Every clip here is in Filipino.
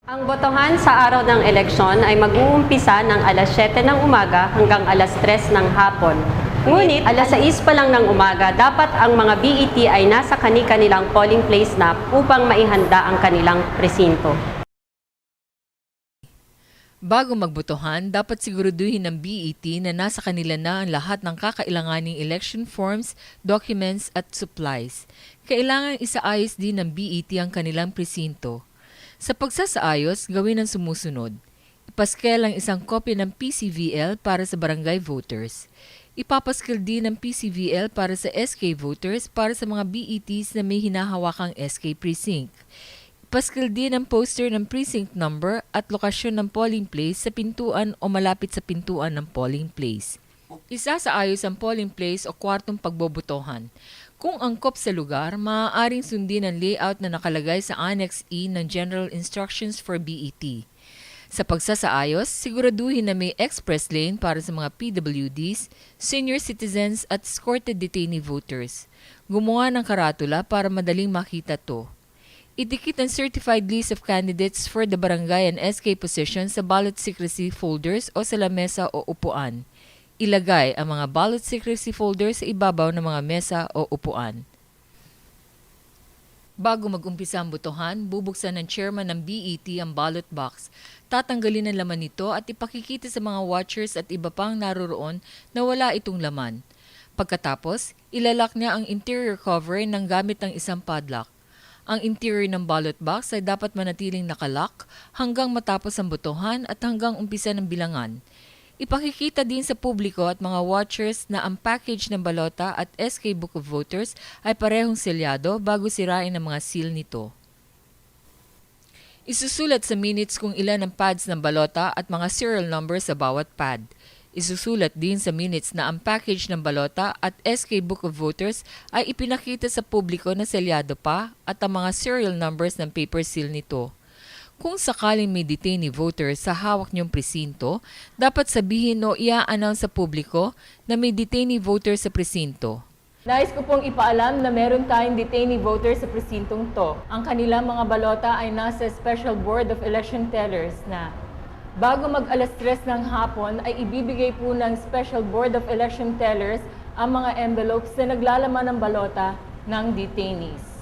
Ang botohan sa araw ng eleksyon ay mag-uumpisa ng alas 7 ng umaga hanggang alas 3 ng hapon. Ngunit alas 6 pa lang ng umaga, dapat ang mga BET ay nasa kani-kanilang polling place na upang maihanda ang kanilang presinto. Bago magbotohan, dapat siguraduhin ng BET na nasa kanila na ang lahat ng kakailanganing election forms, documents at supplies. Kailangan isaayos din ng BET ang kanilang presinto. Sa pagsasaayos, gawin ang sumusunod. Ipaskel ang isang kopya ng PCVL para sa barangay voters. Ipapaskel din ng PCVL para sa SK voters para sa mga BETs na may hinahawakang SK precinct. Ipaskel din ang poster ng precinct number at lokasyon ng polling place sa pintuan o malapit sa pintuan ng polling place. Isasaayos ang polling place o kwartong pagbobotohan. Kung angkop sa lugar, maaaring sundin ang layout na nakalagay sa Annex E ng General Instructions for BET. Sa pagsasaayos, siguraduhin na may express lane para sa mga PWDs, senior citizens at escorted detainee voters. Gumawa ng karatula para madaling makita to. Idikit ang certified list of candidates for the barangay and SK positions sa ballot secrecy folders o sa lamesa o upuan. Ilagay ang mga ballot secrecy folders sa ibabaw ng mga mesa o upuan. Bago mag-umpisa ang botohan, bubuksan ng chairman ng BET ang ballot box. Tatanggalin ang laman nito at ipakikita sa mga watchers at iba pang naroroon na wala itong laman. Pagkatapos, ilalak niya ang interior cover ng gamit ng isang padlock. Ang interior ng ballot box ay dapat manatiling nakalock hanggang matapos ang botohan at hanggang umpisa ng bilangan. Ipakikita din sa publiko at mga watchers na ang package ng balota at SK Book of Voters ay parehong selyado bago sirain ang mga seal nito. Isusulat sa minutes kung ilan ang pads ng balota at mga serial number sa bawat pad. Isusulat din sa minutes na ang package ng balota at SK Book of Voters ay ipinakita sa publiko na selyado pa at ang mga serial numbers ng paper seal nito. Kung sakaling may detainee voter sa hawak niyong presinto, dapat sabihin o i-announce sa publiko na may detainee voter sa presinto. Nais ko pong ipaalam na meron tayong detainee voter sa presintong to. Ang kanilang mga balota ay nasa Special Board of Election Tellers na bago mag-alas 3 ng hapon ay ibibigay po ng Special Board of Election Tellers ang mga envelopes na naglalaman ng balota ng detainees.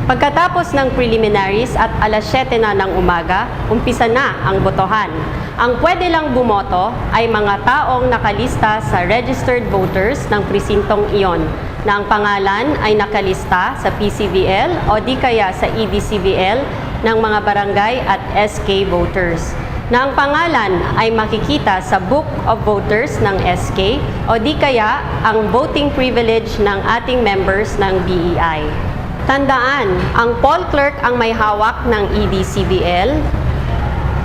Pagkatapos ng preliminaries at alas 7 na ng umaga, umpisa na ang botohan. Ang pwede lang bumoto ay mga taong nakalista sa registered voters ng presintong iyon na ang pangalan ay nakalista sa PCVL o di kaya sa EDCVL ng mga barangay at SK voters. Na ang pangalan ay makikita sa Book of Voters ng SK o di kaya ang voting privilege ng ating members ng BEI. Tandaan, ang poll clerk ang may hawak ng EDCVL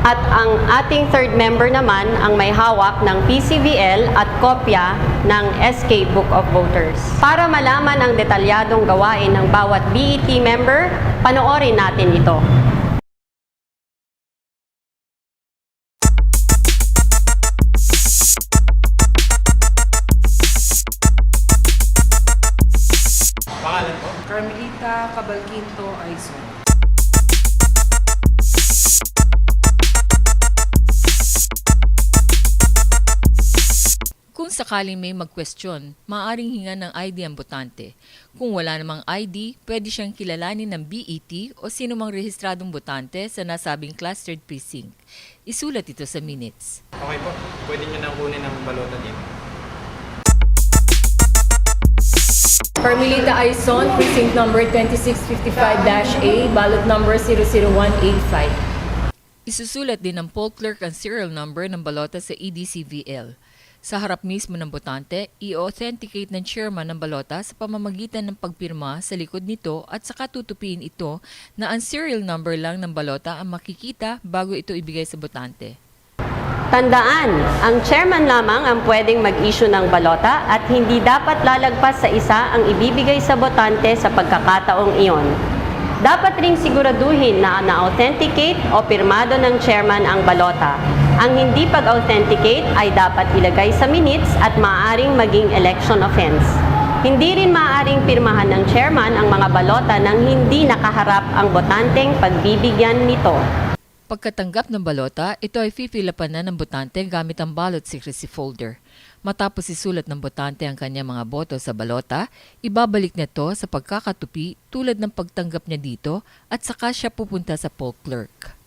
at ang ating third member naman ang may hawak ng PCVL at kopya ng SK Book of Voters. Para malaman ang detalyadong gawain ng bawat BET member, panoorin natin ito. Pangalan po? Carmelita Cabalquinto Aizon. Kung sakaling may mag-question, maaaring hingan ng ID ang botante. Kung wala namang ID, pwede siyang kilalanin ng BET o sino mang rehistradong botante sa nasabing clustered precinct. Isulat ito sa minutes. Okay po. Pwede nyo nang kunin ang balota dito. Carmelita Aizon, precinct number 2655-A, ballot number 00185. Isusulat din ng poll clerk ang serial number ng balota sa EDCVL. Sa harap mismo ng botante, i-authenticate ng chairman ng balota sa pamamagitan ng pagpirma sa likod nito at saka tutupiin ito na ang serial number lang ng balota ang makikita bago ito ibigay sa botante. Tandaan, ang chairman lamang ang pwedeng mag-issue ng balota at hindi dapat lalagpas sa isa ang ibibigay sa botante sa pagkakataong iyon. Dapat ring siguraduhin na na-authenticate o pirmado ng chairman ang balota. Ang hindi pag-authenticate ay dapat ilagay sa minutes at maaaring maging election offense. Hindi rin maaaring pirmahan ng chairman ang mga balota nang hindi nakaharap ang botanteng pagbibigyan nito. Pagkatanggap ng balota, ito ay fifilapan na ng botante gamit ang ballot secrecy folder. Matapos isulat ng botante ang kanyang mga boto sa balota, ibabalik niya ito sa pagkakatupi tulad ng pagtanggap niya dito at saka siya pupunta sa poll clerk.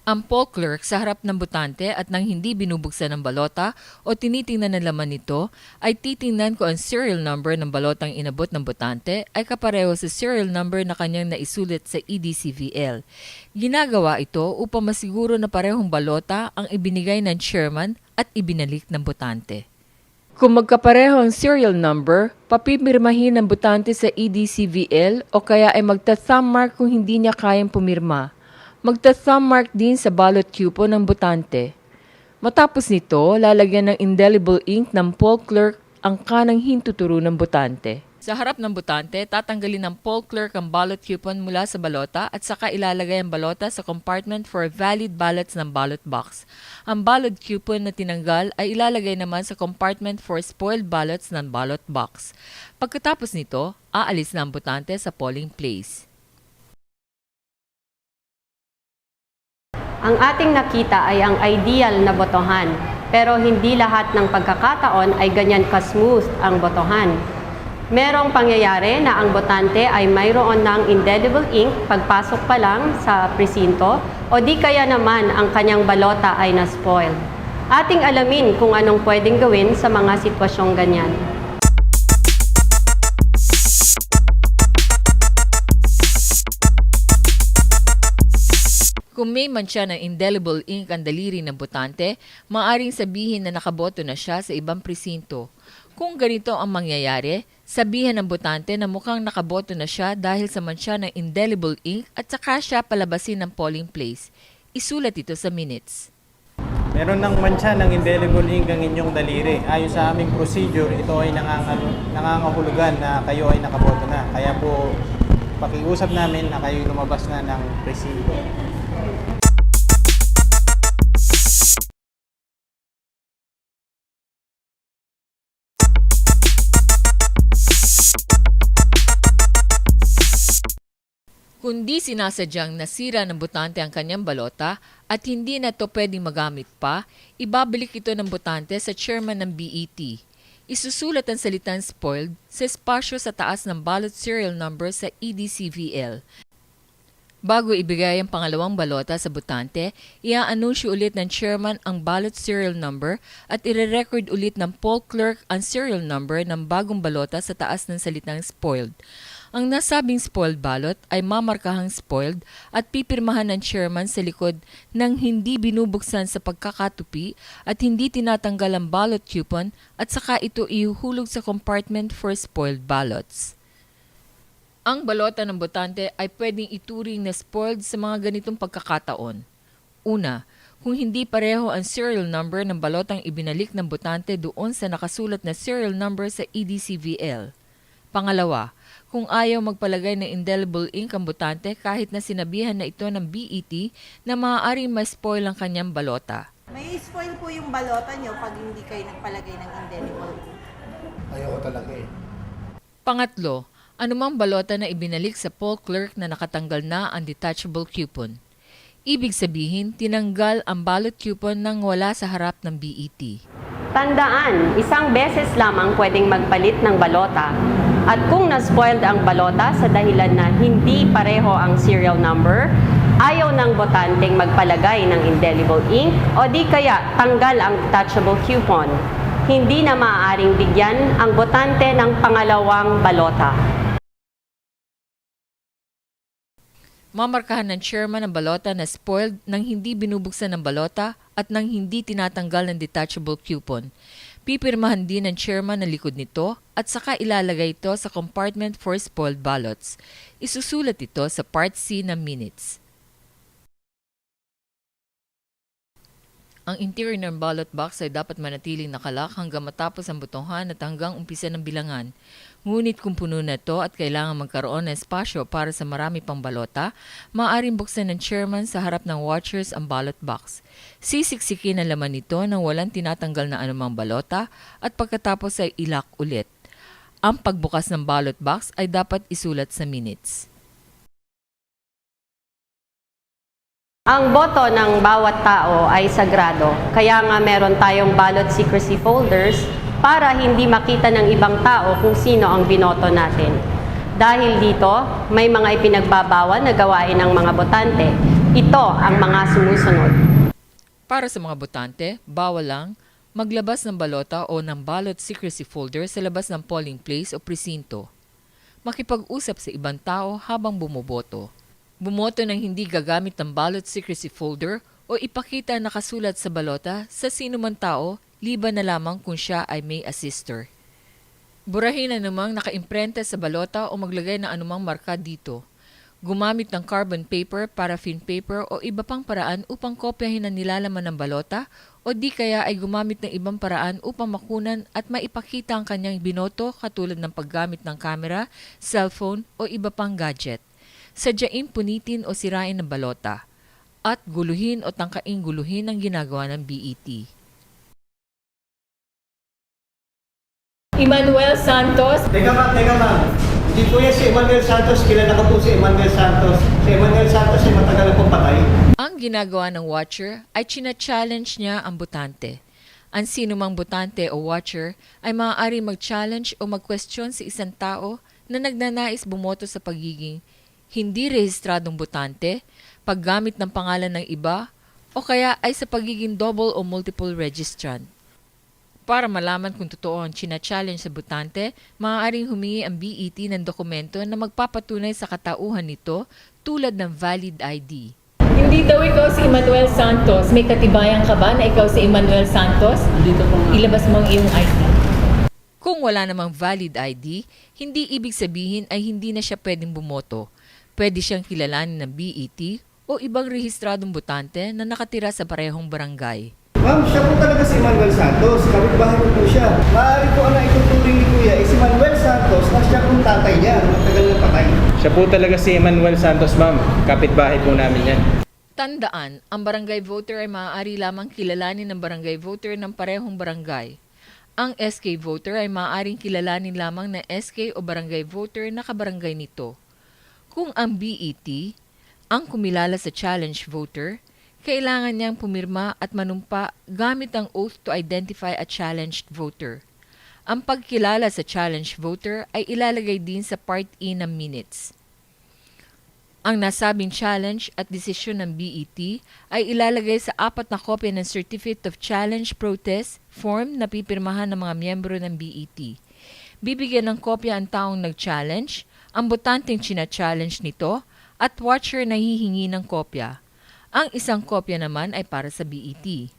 Ang poll clerk sa harap ng botante at nang hindi binubuksan ng balota o tinitingnan ng laman nito ay titingnan kung ang serial number ng balotang inabot ng botante ay kapareho sa serial number na kanyang naisulat sa EDCVL. Ginagawa ito upang masiguro na parehong balota ang ibinigay ng chairman at ibinalik ng botante. Kung magkapareho ang serial number, papipirmahin ng botante sa EDCVL o kaya ay magta-thumb mark kung hindi niya kayang pumirma. Magta-thumb mark din sa ballot coupon ng botante. Matapos nito, lalagyan ng indelible ink ng poll clerk ang kanang hintuturo ng botante. Sa harap ng botante, tatanggalin ng poll clerk ang ballot coupon mula sa balota at saka ilalagay ang balota sa compartment for valid ballots ng ballot box. Ang ballot coupon na tinanggal ay ilalagay naman sa compartment for spoiled ballots ng ballot box. Pagkatapos nito, aalis na ang botante sa polling place. Ang ating nakita ay ang ideal na botohan, pero hindi lahat ng pagkakataon ay ganyan ka-smooth ang botohan. Merong pangyayari na ang botante ay mayroon ng indelible ink pagpasok pa lang sa presinto o di kaya naman ang kanyang balota ay na-spoil. Ating alamin kung anong pwedeng gawin sa mga sitwasyong ganyan. Kung may mantsa ng indelible ink ang daliri ng botante, maaaring sabihin na nakaboto na siya sa ibang presinto. Kung ganito ang mangyayari, sabihin ng botante na mukhang nakaboto na siya dahil sa mantsa ng indelible ink at saka siya palabasin ng polling place. Isulat ito sa minutes. Meron ng mantsa ng indelible ink ang inyong daliri. Ayon sa aming procedure, ito ay nangangahulugan na kayo ay nakaboto na. Kaya po, pakiusap namin na kayo lumabas na ng presinto. Kundi sinasadyang nasira ng botante ang kanyang balota at hindi na ito pwedeng magamit pa, ibabalik ito ng botante sa chairman ng BET. Isusulat ang salitang spoiled sa espasyo sa taas ng ballot serial number sa EDCVL. Bago ibigay ang pangalawang balota sa botante, i-anunsyo ulit ng chairman ang ballot serial number at ire-record ulit ng poll clerk ang serial number ng bagong balota sa taas ng salitang spoiled. Ang nasabing spoiled ballot ay mamarkahang spoiled at pipirmahan ng chairman sa likod ng hindi binubuksan sa pagkakatupi at hindi tinatanggal ang ballot coupon at saka ito ihuhulog sa compartment for spoiled ballots. Ang balota ng botante ay pwedeng ituring na spoiled sa mga ganitong pagkakataon. Una, kung hindi pareho ang serial number ng balotang ibinalik ng botante doon sa nakasulat na serial number sa EDCVL. Pangalawa, kung ayaw magpalagay ng indelible ink ang botante kahit na sinabihan na ito ng BET na maaaring ma-spoil ang kanyang balota. May spoil po yung balota nyo pag hindi kayo nagpalagay ng indelible. Ayoko talaga eh. Pangatlo, anumang balota na ibinalik sa poll clerk na nakatanggal na ang detachable coupon. Ibig sabihin, tinanggal ang ballot coupon nang wala sa harap ng BET. Tandaan, isang beses lamang pwedeng magpalit ng balota. At kung na-spoiled ang balota sa dahilan na hindi pareho ang serial number, ayaw ng botanteng magpalagay ng indelible ink o di kaya tanggal ang detachable coupon. Hindi na maaaring bigyan ang botante ng pangalawang balota. Mamarkahan ng chairman ng balota na spoiled nang hindi binubuksan ng balota at nang hindi tinatanggal ng detachable coupon. Pipirmahan din ng chairman ng likod nito at saka ilalagay ito sa compartment for spoiled ballots. Isusulat ito sa Part C ng minutes. Ang interior ng ballot box ay dapat manatiling nakalak hanggang matapos ang botohan at hanggang umpisa ng bilangan. Ngunit kung puno na ito at kailangan magkaroon ng espasyo para sa marami pang balota, maaaring buksan ng chairman sa harap ng watchers ang ballot box. Sisiksikin ang laman nito nang walang tinatanggal na anumang balota at pagkatapos ay ilak ulit. Ang pagbukas ng ballot box ay dapat isulat sa minutes. Ang boto ng bawat tao ay sagrado, kaya nga meron tayong ballot secrecy folders para hindi makita ng ibang tao kung sino ang binoto natin. Dahil dito, may mga ipinagbabawal na gawain ng mga botante. Ito ang mga sumusunod. Para sa mga botante, bawal lang maglabas ng balota o ng ballot secrecy folder sa labas ng polling place o presinto. Makipag-usap sa ibang tao habang bumoboto. Bumoto ng hindi gagamit ng ballot secrecy folder o ipakita nakasulat sa balota sa sino man tao, liban na lamang kung siya ay may assister. Burahin na namang nakaimprenta sa balota o maglagay ng anumang marka dito. Gumamit ng carbon paper, paraffin paper o iba pang paraan upang kopyahin ang nilalaman ng balota o di kaya ay gumamit ng ibang paraan upang makunan at maipakita ang kanyang binoto katulad ng paggamit ng camera, cellphone o iba pang gadget. Sadyain punitin o sirain ng balota at guluhin o tangkaing guluhin ang ginagawa ng BET. Emmanuel Santos, Teka ma'am. Hindi po yan si Emmanuel Santos. Kilala ko po si Emmanuel Santos. Si Emmanuel Santos ay matagal na pong patay. Ang ginagawa ng watcher ay china-challenge niya ang botante. Ang sinumang botante o watcher ay maaari mag-challenge o mag-question sa isang tao na nagnanais bumoto sa pagiging hindi rehistradong botante, paggamit ng pangalan ng iba, o kaya ay sa pagiging double o multiple registrant. Para malaman kung totoo ang china-challenge sa botante, maaaring humingi ang BET ng dokumento na magpapatunay sa katauhan nito tulad ng valid ID. hindi daw ikaw si Emmanuel Santos. May katibayan ka ba na ikaw si Emmanuel Santos? Ilabas mo ang iyong ID. Kung wala namang valid ID, hindi ibig sabihin ay hindi na siya pwedeng bumoto. Pwede siyang kilalanin ng BET o ibang rehistradong botante na nakatira sa parehong barangay. Ma'am, siya po talaga si Emmanuel Santos. Kapitbahay ko po siya. Maaari po ang naituturing ni Kuya si Emmanuel Santos na siya pong tatay niya. Matagal na patay. Siya po talaga si Emmanuel Santos, ma'am. Kapitbahay po namin yan. Tandaan, ang barangay voter ay maaari lamang kilalanin ng barangay voter ng parehong barangay. Ang SK voter ay maaaring kilalanin lamang ng SK o barangay voter na kabarangay nito. Kung ang BET, ang kumilala sa challenge voter, kailangan niyang pumirma at manumpa gamit ang oath to identify a challenged voter. Ang pagkilala sa challenged voter ay ilalagay din sa Part E ng minutes. Ang nasabing challenge at desisyon ng BET ay ilalagay sa 4 na kopya ng Certificate of Challenge Protest form na pipirmahan ng mga miyembro ng BET. Bibigyan ng kopya ang taong nag-challenge, ang botanteng china-challenge nito, at watcher na hihingi ng kopya. Ang isang kopya naman ay para sa BET.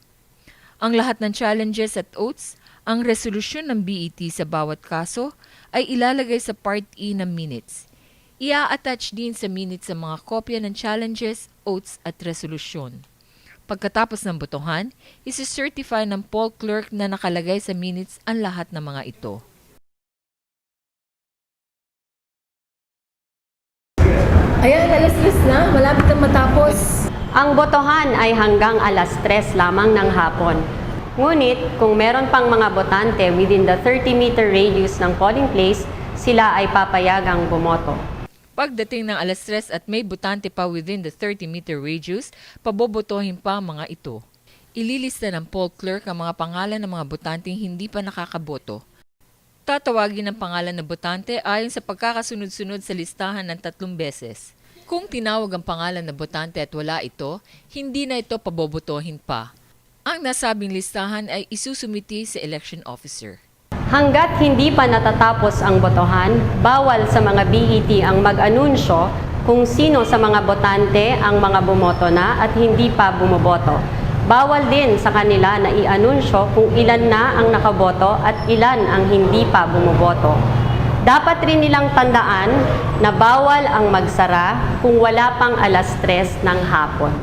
Ang lahat ng challenges at oaths, ang resolusyon ng BET sa bawat kaso ay ilalagay sa Part E ng minutes. Ia-attach din sa minutes ang mga kopya ng challenges, oaths at resolusyon. Pagkatapos ng botohan, isi-certify ng poll clerk na nakalagay sa minutes ang lahat ng mga ito. Ayan, alas 3 na. Malapit na matapos. Ang botohan ay hanggang alas 3 lamang ng hapon. Ngunit kung meron pang mga botante within the 30-meter radius ng polling place, sila ay papayagang bumoto. Pagdating ng alas 3 at may botante pa within the 30-meter radius, pabobotohin pa ang mga ito. Ililista ng poll clerk ang mga pangalan ng mga botanteng hindi pa nakakaboto. Tatawagin ang pangalan ng botante ayon sa pagkakasunod-sunod sa listahan ng 3 beses. Kung tinawag ang pangalan ng botante at wala ito, hindi na ito pabobotohin pa. Ang nasabing listahan ay isusumiti sa election officer. Hanggat hindi pa natatapos ang botohan, bawal sa mga BET ang mag-anunsyo kung sino sa mga botante ang mga bumoto na at hindi pa bumoboto. Bawal din sa kanila na i-anunsyo kung ilan na ang nakaboto at ilan ang hindi pa bumoboto. Dapat rin nilang tandaan na bawal ang magsara kung wala pang alas 3 ng hapon.